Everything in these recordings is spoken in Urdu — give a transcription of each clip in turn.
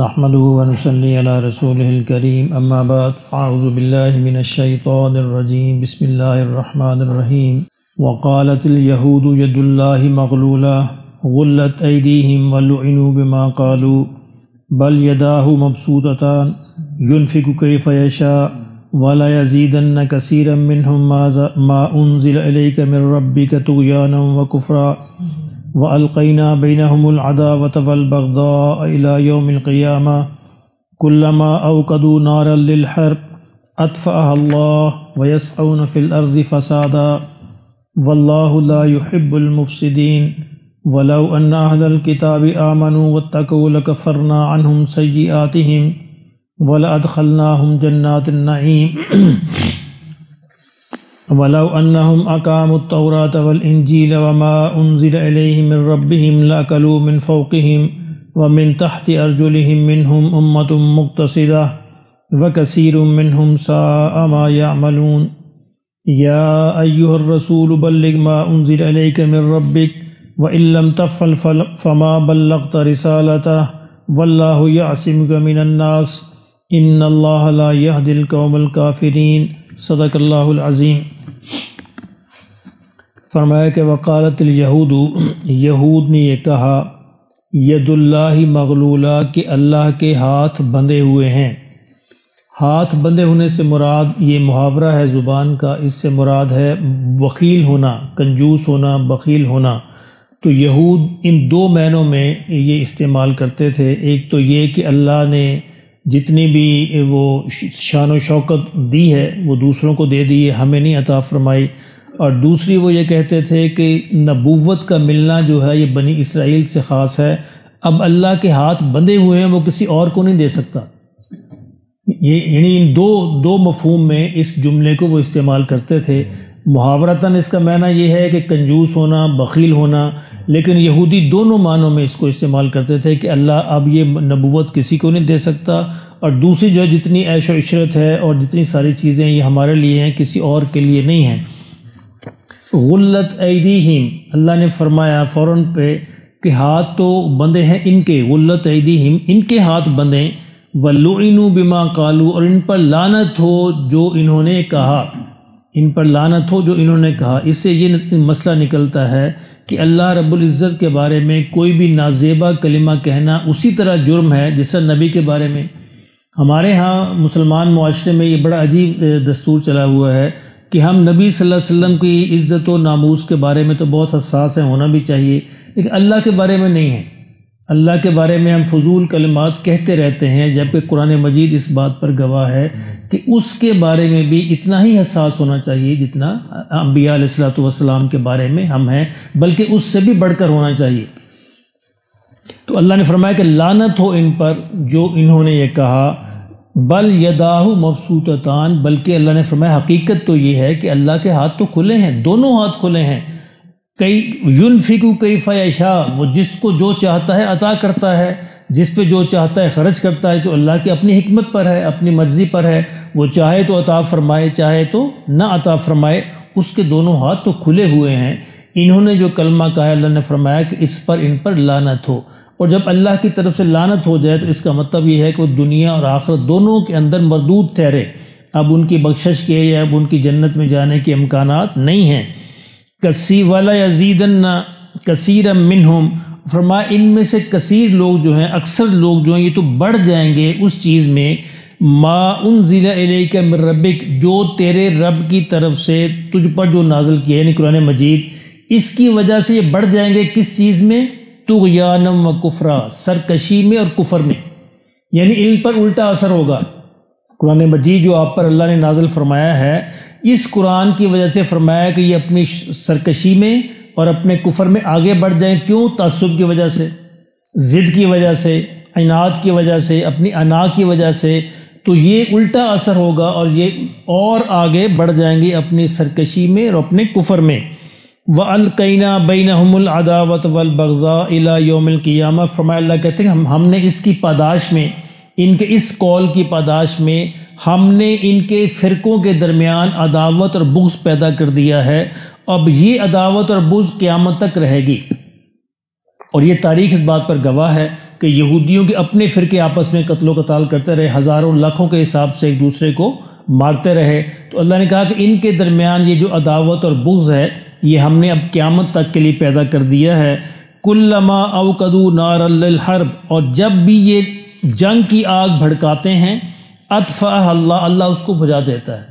نحمده ونصلي على رسوله الكريم اما بعد اعوذ بالله من الشيطان الرجيم بسم الله الرحمن الرحيم وقالت اليهود يد الله مغلولة غلت أيديهم ولعنوا بما قالوا بل يداه مبسوطتان ينفق كيف يشاء ولا يزيدن كثيرا منهم ما أنزل إليك من ربك طغيانا وكفرا وألقينا بينهم العداوة والبغضاء إلى يوم القيامة كلما أوقدوا نارا للحرب أطفأها الله ويسعون في الأرض فسادا والله لا يحب المفسدين ولو أن أهل الكتاب آمنوا واتقوا لكفرنا عنهم سيئاتهم ولأدخلناهم جنات النعيم ولو أنهم أقاموا التوراة والإنجيل وما أنزل إليهم من ربهم لأكلوا من فوقهم ومن تحت أرجلهم منهم أمة مقتصدة وكثير منهم ساء ما يعملون يا أيها الرسول بلغ ما أنزل إليك من ربك وإن لم تفعل فما بلغت رسالته والله يعصمك من الناس إن الله لا يهدي القوم الكافرين صدق اللہ العظیم۔ فرمایا کہ وقالت الیہود، یہود نے یہ کہا، ید اللہ مغلولہ، کہ اللہ کے ہاتھ بندھے ہوئے ہیں۔ ہاتھ بندھے ہونے سے مراد یہ محاورہ ہے زبان کا، اس سے مراد ہے بخیل ہونا، کنجوس ہونا، بخیل ہونا۔ تو یہود ان دو معنوں میں یہ استعمال کرتے تھے۔ ایک تو یہ کہ اللہ نے جتنی بھی وہ شان و شوکت دی ہے وہ دوسروں کو دے دی ہے، ہمیں نہیں عطا فرمائی، اور دوسری وہ یہ کہتے تھے کہ نبوت کا ملنا جو ہے یہ بنی اسرائیل سے خاص ہے، اب اللہ کے ہاتھ بندھے ہوئے ہیں، وہ کسی اور کو نہیں دے سکتا۔ یعنی ان دو مفہوم میں اس جملے کو وہ استعمال کرتے تھے۔ محاورتاً اس کا معنی یہ ہے کہ کنجوس ہونا، بخیل ہونا، لیکن یہودی دونوں معنوں میں اس کو استعمال کرتے تھے کہ اللہ اب یہ نبوت کسی کو نہیں دے سکتا، اور دوسری جو جتنی عیش و عشرت ہے اور جتنی ساری چیزیں یہ ہمارے لیے ہیں، کسی اور کے لیے نہیں ہیں۔ غلت ایدیہم، اللہ نے فرمایا فوراً پہ کہ ہاتھ تو بندے ہیں ان کے، غلت ایدیہم، ان کے ہاتھ بندیں، وَلُعِنُوا بِمَا قَالُوا، اور ان پر لعنت ہو جو انہوں نے کہا، ان پر لعنت ہو جو انہوں نے کہا۔ اس سے یہ مسئلہ نکلتا ہے کہ اللہ رب العزت کے بارے میں کوئی بھی نازیبا کلمہ کہنا اسی طرح جرم ہے جس طرح نبی کے بارے میں۔ ہمارے ہاں مسلمان معاشرے میں یہ بڑا عجیب دستور چلا ہوا ہے کہ ہم نبی صلی اللہ علیہ وسلم کی عزت و ناموس کے بارے میں تو بہت حساس ہیں، ہونا بھی چاہیے، لیکن اللہ کے بارے میں نہیں ہے۔ اللہ کے بارے میں ہم فضول کلمات کہتے رہتے ہیں، جبکہ قرآن مجید اس بات پر گواہ ہے کہ اس کے بارے میں بھی اتنا ہی حساس ہونا چاہیے جتنا انبیاء علیہ السلام کے بارے میں ہم ہیں، بلکہ اس سے بھی بڑھ کر ہونا چاہیے۔ تو اللہ نے فرمایا کہ لعنت ہو ان پر جو انہوں نے یہ کہا، بل یداہ مبسوطتان، بلکہ اللہ نے فرمایا حقیقت تو یہ ہے کہ اللہ کے ہاتھ تو کھلے ہیں، دونوں ہاتھ کھلے ہیں۔ ينفق كيف يشاء، وہ جس کو جو چاہتا ہے عطا کرتا ہے، جس پہ جو چاہتا ہے خرچ کرتا ہے، تو اللہ کی اپنی حکمت پر ہے، اپنی مرضی پر ہے، وہ چاہے تو عطا فرمائے، چاہے تو نہ عطا فرمائے، اس کے دونوں ہاتھ تو کھلے ہوئے ہیں۔ انہوں نے جو کلمہ کہا ہے، اللہ نے فرمایا کہ اس پر ان پر لعنت ہو، اور جب اللہ کی طرف سے لعنت ہو جائے تو اس کا مطلب یہ ہے کہ وہ دنیا اور آخرت دونوں کے اندر مردود ٹھہرے، اب ان کی بخشش کے یا اب ان کی جنت میں جانے کے امکانات نہیں ہیں۔ کسی ولا یزیدن کثیرا منہم، فرمایا ان میں سے کثیر لوگ جو ہیں، اکثر لوگ جو ہیں، یہ تو بڑھ جائیں گے اس چیز میں، ما انزل الیک من ربک، جو تیرے رب کی طرف سے تجھ پر جو نازل کیا یعنی قرآن مجید، اس کی وجہ سے یہ بڑھ جائیں گے کس چیز میں؟ طغیانا و کفرا، سرکشی میں اور کفر میں، یعنی ان پر الٹا اثر ہوگا۔ قرآن مجید جو آپ پر اللہ نے نازل فرمایا ہے، اس قرآن کی وجہ سے فرمایا کہ یہ اپنی سرکشی میں اور اپنے کفر میں آگے بڑھ جائیں۔ کیوں؟ تعصب کی وجہ سے، ضد کی وجہ سے، عناد کی وجہ سے، اپنی انا کی وجہ سے، تو یہ الٹا اثر ہوگا اور یہ اور آگے بڑھ جائیں گے اپنی سرکشی میں اور اپنے کفر میں۔ وَأَلْقَيْنَا بَيْنَهُمُ الْعَدَاوَةَ وَالْبَغْضَاءَ إِلَى يَوْمِ الْقِيَامَةِ، فرمایا اللہ کہتے ہیں ہم نے اس کی پاداش میں، ان کے اس قول کی پاداش میں ہم نے ان کے فرقوں کے درمیان عداوت اور بغض پیدا کر دیا ہے، اب یہ عداوت اور بغض قیامت تک رہے گی، اور یہ تاریخ اس بات پر گواہ ہے کہ یہودیوں کے اپنے فرقے آپس میں قتل و قتال کرتے رہے، ہزاروں لاکھوں کے حساب سے ایک دوسرے کو مارتے رہے، تو اللہ نے کہا کہ ان کے درمیان یہ جو عداوت اور بغض ہے یہ ہم نے اب قیامت تک کے لیے پیدا کر دیا ہے۔ کلما اوقدوا نارا للحرب، اور جب بھی یہ جنگ کی آگ بھڑکاتے ہیں، اطفأها اللہ، اللہ اس کو بجھا دیتا ہے۔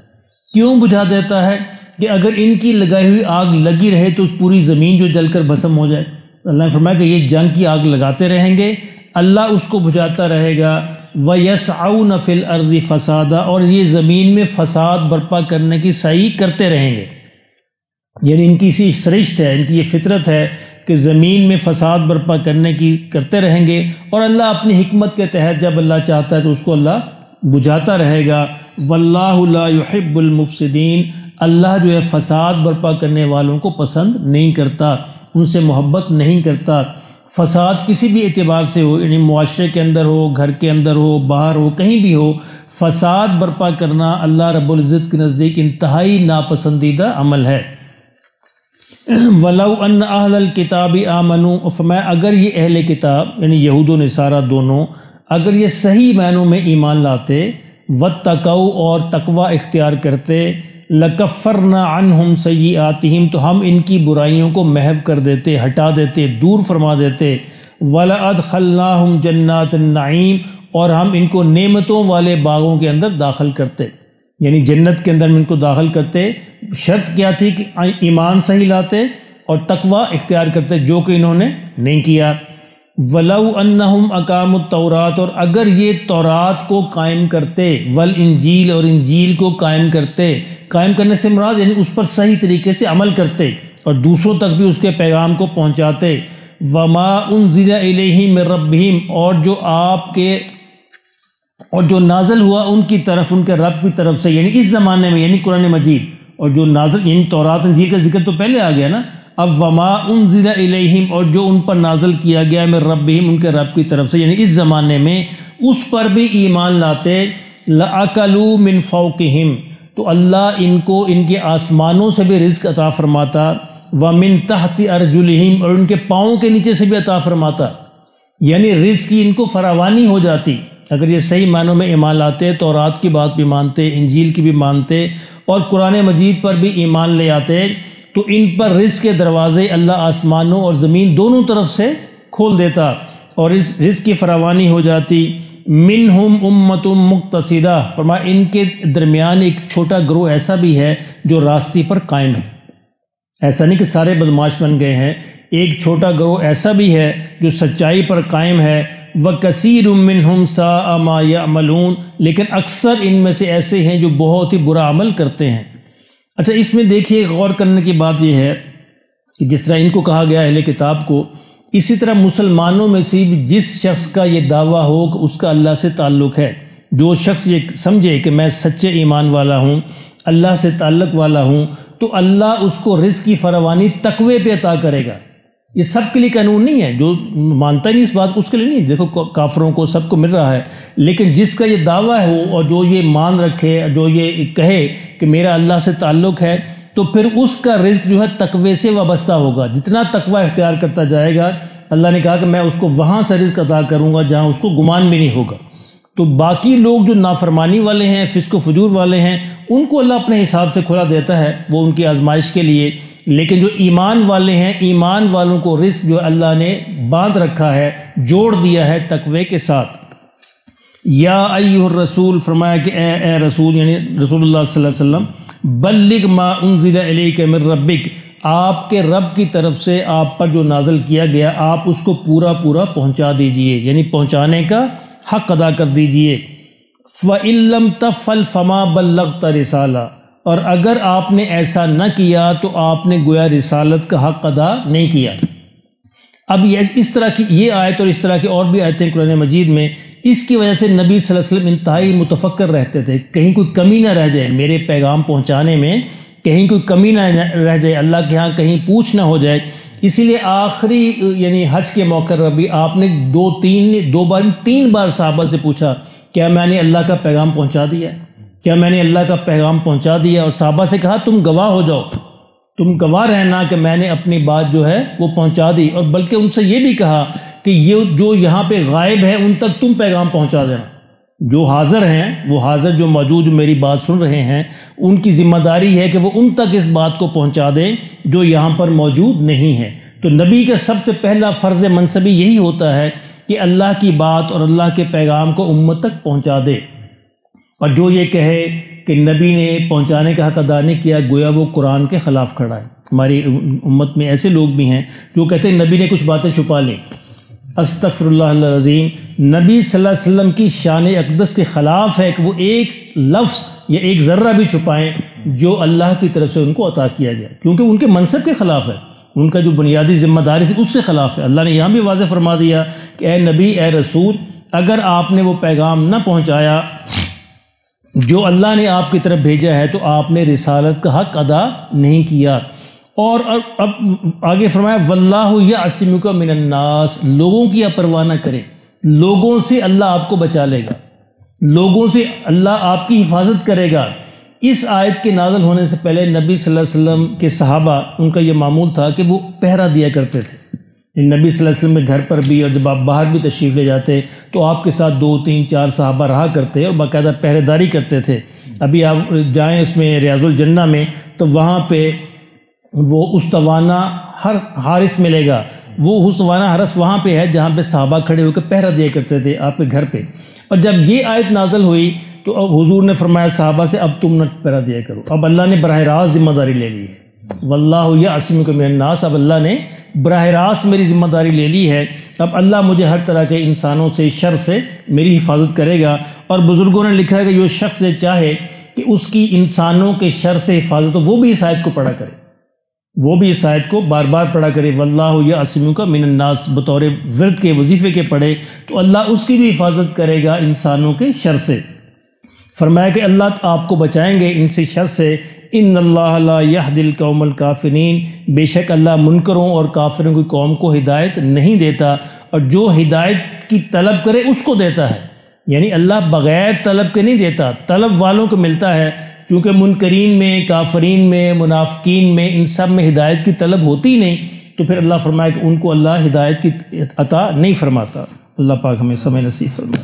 کیوں بجھا دیتا ہے؟ کہ اگر ان کی لگائی ہوئی آگ لگی رہے تو پوری زمین جو جل کر بھسم ہو جائے۔ اللہ نے فرمایا کہ یہ جنگ کی آگ لگاتے رہیں گے، اللہ اس کو بجھاتا رہے گا۔ وَيَسْعَوْنَ فِي الْأَرْضِ فَسَادًا، اور یہ زمین میں فساد برپا کرنے کی سعی کرتے رہیں گے، یعنی ان کی اسی سرشت ہے، ان کی یہ فطرت ہے کہ زمین میں فساد برپا کرنے کی کرتے رہیں گے، اور اللہ اپنی حکمت کے تحت جب اللہ چاہتا ہے تو اس کو اللہ بجھاتا رہے گا۔ وَاللَّهُ لَا يُحِبُّ الْمُفْسِدِينَ، اللہ جو ہے فساد برپا کرنے والوں کو پسند نہیں کرتا، ان سے محبت نہیں کرتا۔ فساد کسی بھی اعتبار سے ہو، یعنی معاشرے کے اندر ہو، گھر کے اندر ہو، باہر ہو، کہیں بھی ہو، فساد برپا کرنا اللہ رب العزت کے نزدیک انتہائی ناپسندیدہ عمل ہے۔ وَلَوْ أَنَّ أَهْلَ الْكِتَابِ آمَنُوا، فرمایا اگر یہ اہل کتاب یعنی یہود و نصارہ دونوں اگر یہ صحیح معنوں میں ایمان لاتے، وَاتَّقَوْا اور تقوی اختیار کرتے، لَكَفَّرْنَا عَنْهُمْ سَيِّئَاتِهِمْ تو ہم ان کی برائیوں کو محو کر دیتے، ہٹا دیتے، دور فرما دیتے۔ وَلَأَدْخَلْنَاهُمْ جَنَّاتِ النَّعِيمِ اور ہم ان کو نعمتوں والے باغوں کے اندر داخل کرتے، یعنی جنت کے اندر ان کو داخل کرتے۔ شرط کیا تھی؟ کہ ایمان صحیح لاتے اور تقوی اختیار کرتے، جو کہ انہوں نے نہیں کیا۔ وَلَوْ أَنَّهُمْ أَقَامُوا التَّوْرَاةَ اور اگر یہ تورات کو قائم کرتے، والانجیل اور انجیل کو قائم کرتے، قائم کرنے سے مراد یعنی اس پر صحیح طریقے سے عمل کرتے اور دوسروں تک بھی اس کے پیغام کو پہنچاتے۔ وَمَا أُنزِلَ إِلَيْهِم مِّن رَّبِّهِمْ اور جو آپ کے اور جو نازل ہوا ان کی طرف، ان کے رب کی طرف سے، یعنی اس زمانے میں، یعنی قرآن مجید، اور جو نازل یعنی تورات انجیل کا ذکر تو پہلے آ گیا نا، اب وما انزل الیہم اور جو ان پر نازل کیا گیا من ربہم ان کے رب کی طرف سے، یعنی اس زمانے میں اس پر بھی ایمان لاتے، لَأَكَلُوا مِن فَوْقِهِمْ تو اللہ ان کو ان کے آسمانوں سے بھی رزق عطا فرماتا، وَمِن تَحْتِ أَرْجُلِهِمْ اور ان کے پاؤں کے نیچے سے بھی عطا فرماتا، یعنی رزق کی ان کو فراوانی ہو جاتی اگر یہ صحیح معنوں میں ایمان لاتے، تورات کی بات بھی مانتے، انجیل کی بھی مانتے اور قرآن مجید پر بھی ایمان لے آتے، تو ان پر رزق کے دروازے اللہ آسمانوں اور زمین دونوں طرف سے کھول دیتا اور اس رزق کی فراوانی ہو جاتی۔ منہم امۃ مقتصدہ فرمایا ان کے درمیان ایک چھوٹا گروہ ایسا بھی ہے جو راستے پر قائم ہے، ایسا نہیں کہ سارے بدمعاش بن گئے ہیں، ایک چھوٹا گروہ ایسا بھی ہے جو سچائی پر قائم ہے۔ وَكَثِيرٌ مِّنْهُمْ سَاءَ مَا يَعْمَلُونَ لیکن اکثر ان میں سے ایسے ہیں جو بہت ہی برا عمل کرتے ہیں۔ اچھا اس میں دیکھیے غور کرنے کی بات یہ ہے کہ جس طرح ان کو کہا گیا اہل کتاب کو، اسی طرح مسلمانوں میں سے بھی جس شخص کا یہ دعویٰ ہو کہ اس کا اللہ سے تعلق ہے، جو شخص یہ سمجھے کہ میں سچے ایمان والا ہوں، اللہ سے تعلق والا ہوں، تو اللہ اس کو رزق کی فراوانی تقوی پہ عطا کرے گا۔ یہ سب کے لیے قانون نہیں ہے، جو مانتا ہی نہیں اس بات کو اس کے لیے نہیں، دیکھو کافروں کو سب کو مل رہا ہے، لیکن جس کا یہ دعویٰ ہو اور جو یہ مان رکھے، جو یہ کہے کہ میرا اللہ سے تعلق ہے، تو پھر اس کا رزق جو ہے تقوی سے وابستہ ہوگا۔ جتنا تقوی اختیار کرتا جائے گا، اللہ نے کہا کہ میں اس کو وہاں سے رزق عطا کروں گا جہاں اس کو گمان بھی نہیں ہوگا۔ تو باقی لوگ جو نافرمانی والے ہیں، فسق و فجور والے ہیں، ان کو اللہ اپنے حساب سے کھلا دیتا ہے، وہ ان کی آزمائش کے لیے، لیکن جو ایمان والے ہیں، ایمان والوں کو رزق جو اللہ نے باندھ رکھا ہے، جوڑ دیا ہے تقوی کے ساتھ۔ یا ایھا الرسول فرمایا کہ اے رسول یعنی رسول اللہ صلی اللہ علیہ وسلم، بلغ ما انزل الیک من ربک آپ کے رب کی طرف سے آپ پر جو نازل کیا گیا آپ اس کو پورا پہنچا دیجئے، یعنی پہنچانے کا حق ادا کر دیجئے۔ فَإِن لَّمْ تَفْعَلْ فَمَا بَلَّغْتَ رِسَالَةَ اور اگر آپ نے ایسا نہ کیا تو آپ نے گویا رسالت کا حق ادا نہیں کیا۔ اب اس طرح کی یہ آیت اور اس طرح کی اور بھی آیتیں قرآن مجید میں، اس کی وجہ سے نبی صلی اللہ علیہ وسلم انتہائی متفکر رہتے تھے، کہیں کوئی کمی نہ رہ جائے میرے پیغام پہنچانے میں، کہیں کوئی کمی نہ رہ جائے، اللہ کے ہاں کہیں پوچھ نہ ہو جائے۔ اسی لیے آخری یعنی حج کے موقع پر بھی آپ نے تین بار صحابہ سے پوچھا کیا میں نے اللہ کا پیغام پہنچا دیا، کیا میں نے اللہ کا پیغام پہنچا دیا، اور صحابہ سے کہا تم گواہ ہو جاؤ، تم گواہ رہنا کہ میں نے اپنی بات جو ہے وہ پہنچا دی، اور بلکہ ان سے یہ بھی کہا کہ یہ جو یہاں پہ غائب ہے ان تک تم پیغام پہنچا دینا، جو حاضر ہیں، وہ حاضر جو موجود جو میری بات سن رہے ہیں، ان کی ذمہ داری ہے کہ وہ ان تک اس بات کو پہنچا دیں جو یہاں پر موجود نہیں ہے۔ تو نبی کا سب سے پہلا فرض منصبی یہی ہوتا ہے کہ اللہ کی بات اور اللہ کے پیغام کو امت تک پہنچا دے، اور جو یہ کہے کہ نبی نے پہنچانے کا حق ادا نہیں کیا، گویا وہ قرآن کے خلاف کھڑا ہے۔ ہماری امت میں ایسے لوگ بھی ہیں جو کہتے ہیں نبی نے کچھ باتیں چھپا لیں۔ استغفر اللہ العظیم، نبی صلی اللہ علیہ وسلم کی شان اقدس کے خلاف ہے کہ وہ ایک لفظ یا ایک ذرہ بھی چھپائیں جو اللہ کی طرف سے ان کو عطا کیا گیا، کیونکہ ان کے منصب کے خلاف ہے، ان کا جو بنیادی ذمہ داری تھی اس سے خلاف ہے۔ اللہ نے یہاں بھی واضح فرما دیا کہ اے نبی، اے رسول، اگر آپ نے وہ پیغام نہ پہنچایا جو اللہ نے آپ کی طرف بھیجا ہے تو آپ نے رسالت کا حق ادا نہیں کیا۔ اور اب آگے فرمایا واللہ یعصمک من الناس، لوگوں کی آپ پرواہ نہ کریں، لوگوں سے اللہ آپ کو بچا لے گا، لوگوں سے اللہ آپ کی حفاظت کرے گا۔ اس آیت کے نازل ہونے سے پہلے نبی صلی اللہ علیہ وسلم کے صحابہ، ان کا یہ معمول تھا کہ وہ پہرا دیا کرتے تھے نبی صلی اللہ علیہ وسلم کے گھر پر بھی، اور جب آپ باہر بھی تشریف لے جاتے تو آپ کے ساتھ 2 3 4 صحابہ رہا کرتے اور باقاعدہ پہرے داری کرتے تھے۔ ابھی آپ جائیں اس میں ریاض الجنہ میں تو وہاں پہ وہ استوانہ حارس ملے گا، وہ استوانہ حارس وہاں پہ ہے جہاں پہ صحابہ کھڑے ہو کے پہرا دیا کرتے تھے آپ کے گھر پہ۔ اور جب یہ آیت نازل ہوئی تو اب حضور نے فرمایا صحابہ سے اب تم نہ پہرا دیا کرو، اب اللہ نے براہ راست ذمہ داری لے لی ہے۔ واللہ یعصمک من الناس، اب اللہ نے براہ راست میری ذمہ داری لے لی ہے، اب اللہ مجھے ہر طرح کے انسانوں سے، شر سے میری حفاظت کرے گا۔ اور بزرگوں نے لکھا ہے کہ جو شخص چاہے کہ اس کی انسانوں کے شر سے حفاظت ہو، وہ بھی اس آیت کو پڑھا کرے، وہ بھی اس آیت کو بار بار پڑھا کرے، واللہ یعصمک من الناس، بطور ورد کے وظیفے کے پڑھے تو اللہ اس کی بھی حفاظت کرے گا انسانوں کے شر سے۔ فرمایا کہ اللہ آپ کو بچائیں گے ان سے شر سے۔ ان اللہ لا یہدی القوم الکافرین، بے شک اللہ منکروں اور کافروں کی قوم کو ہدایت نہیں دیتا، اور جو ہدایت کی طلب کرے اس کو دیتا ہے، یعنی اللہ بغیر طلب کے نہیں دیتا، طلب والوں کو ملتا ہے، چونکہ منکرین میں، کافرین میں، منافقین میں، ان سب میں ہدایت کی طلب ہوتی نہیں، تو پھر اللہ فرمائے کہ ان کو اللہ ہدایت کی عطا نہیں فرماتا۔ اللہ پاک ہمیں سمجھ نصیب فرمائے۔